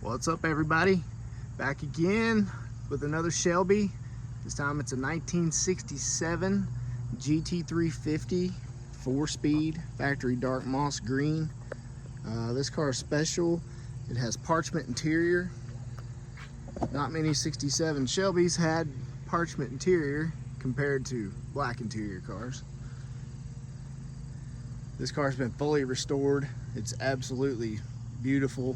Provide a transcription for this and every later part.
What's up, everybody? Back again with another Shelby. This time it's a 1967 GT350 4-speed factory dark moss green. This car is special. It has parchment interior. Not many 67 Shelbys had parchment interior compared to black interior cars. This car's been fully restored. It's absolutely beautiful.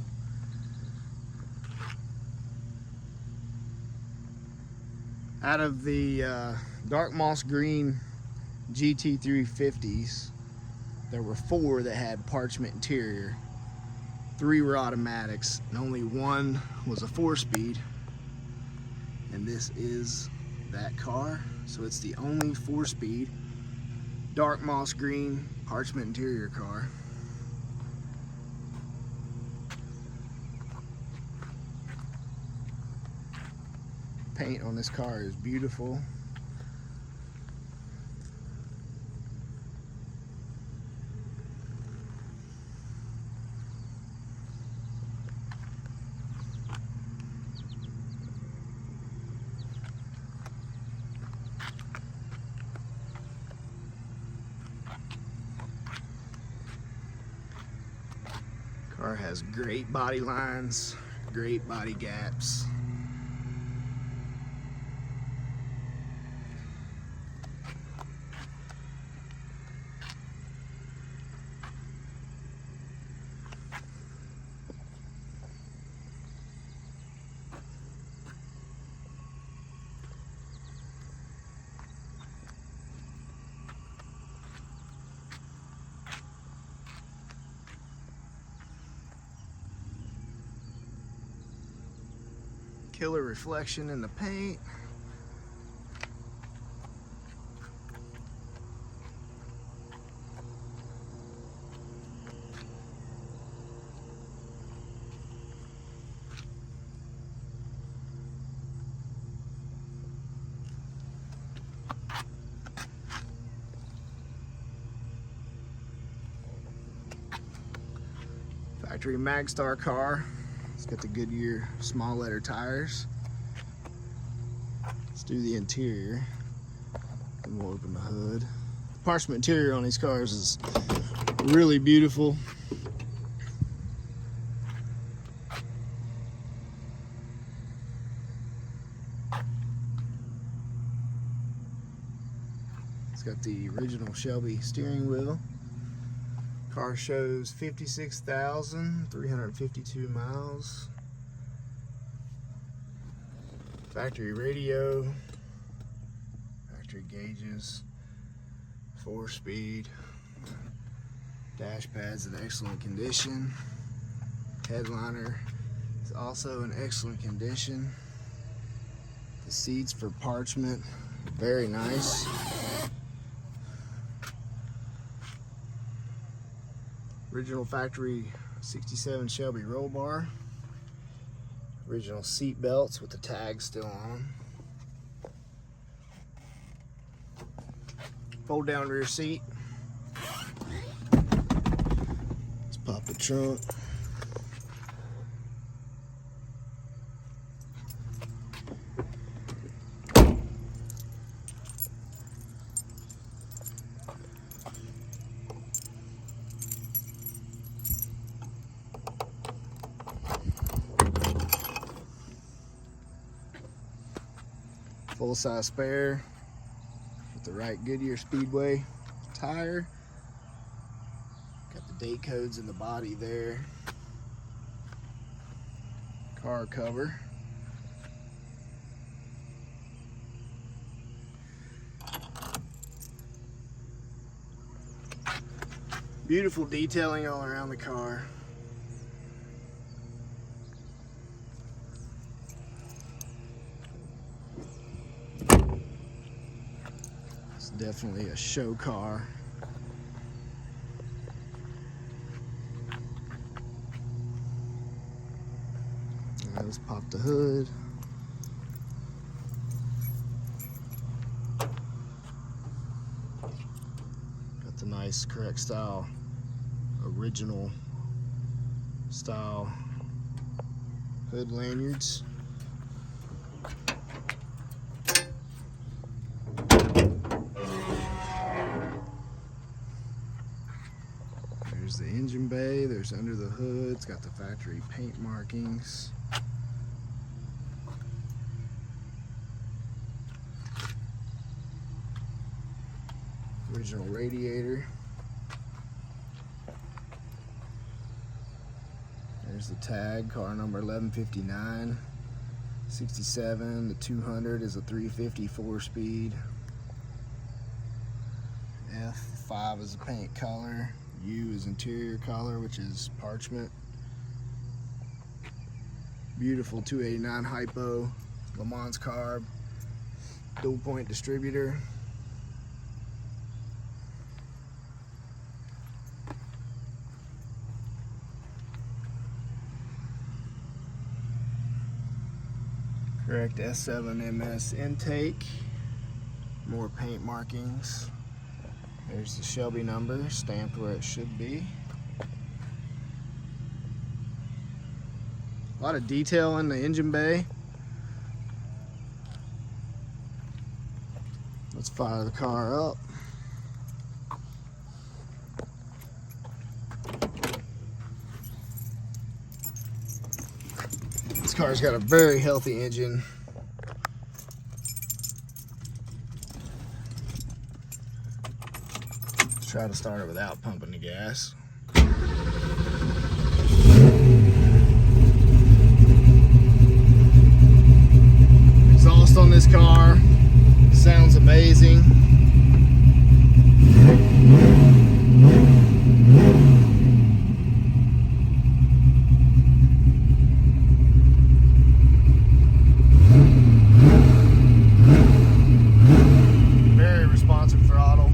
Out of the dark moss green GT350s, there were 4 that had parchment interior. 3 were automatics, and only 1 was a 4-speed. And this is that car. So it's the only 4-speed dark moss green parchment interior car. Paint on this car is beautiful. Car has great body lines, great body gaps. Killer reflection in the paint. Factory Magstar car. It's got the Goodyear small letter tires. Let's do the interior, and we'll open the hood. The parchment interior on these cars is really beautiful. It's got the original Shelby steering wheel. Car shows 56,352 miles. Factory radio, factory gauges, 4-speed. Dash pad's in excellent condition. Headliner is also in excellent condition. The seats for parchment, very nice. Original factory 67 Shelby roll bar. Original seat belts with the tags still on. Fold down rear seat. Let's pop the trunk. Full-size spare with the right Goodyear Speedway tire. Got the date codes in the body there. Car cover. Beautiful detailing all around the car. Definitely a show car. All right, let's pop the hood. Got the nice correct style, original style hood lanyards. There's the engine bay, there's under the hood, it's got the factory paint markings. Original radiator. There's the tag, car number 1159. 67, the 200 is a 350 4-speed. F5 is the paint color. U is interior color, which is parchment. Beautiful 289 hypo, Le Mans carb, dual point distributor. Correct S7MS intake. More paint markings. There's the Shelby number stamped where it should be. A lot of detail in the engine bay. Let's fire the car up. This car's got a very healthy engine. Let's try to start it without pumping the gas. Exhaust on this car sounds amazing. Very responsive throttle.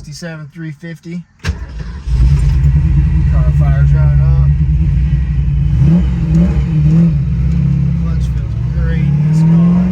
1967 350. Car fires right up. Clutch feels great in this car.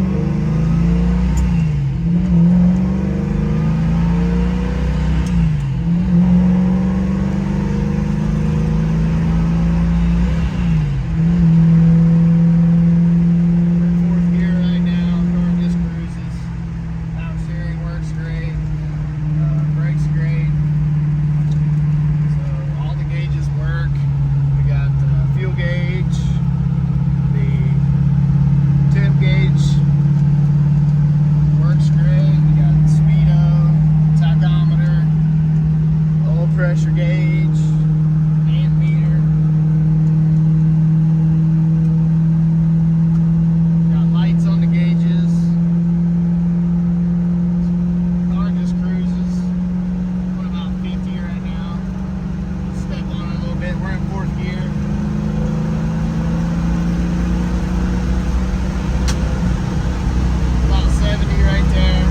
Pressure gauge and meter. Got lights on the gauges. Car just cruises. We're about 50 right now. Step on it a little bit. We're in 4th gear. About 70 right there.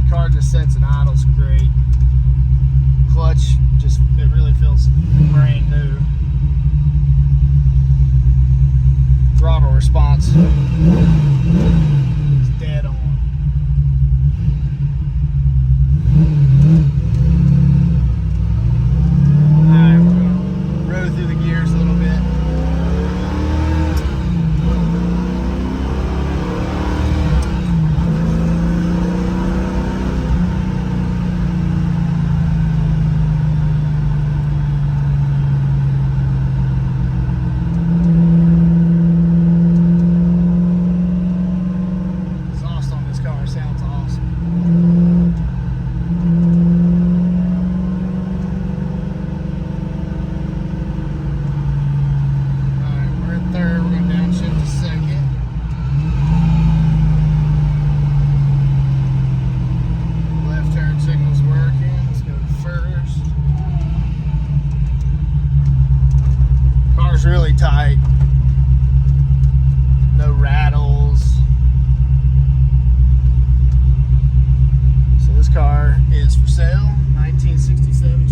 Car just sets and idles great. Clutch just, it really feels brand new. Throttle response is dead on. Alright, we're gonna row through the gears a little bit. Sounds awesome. Alright, we're in 3rd. We're going to downshift to 2nd. Left turn signal's working. Let's go to 1st. Car's really tight. No rattles. This car is for sale, 1967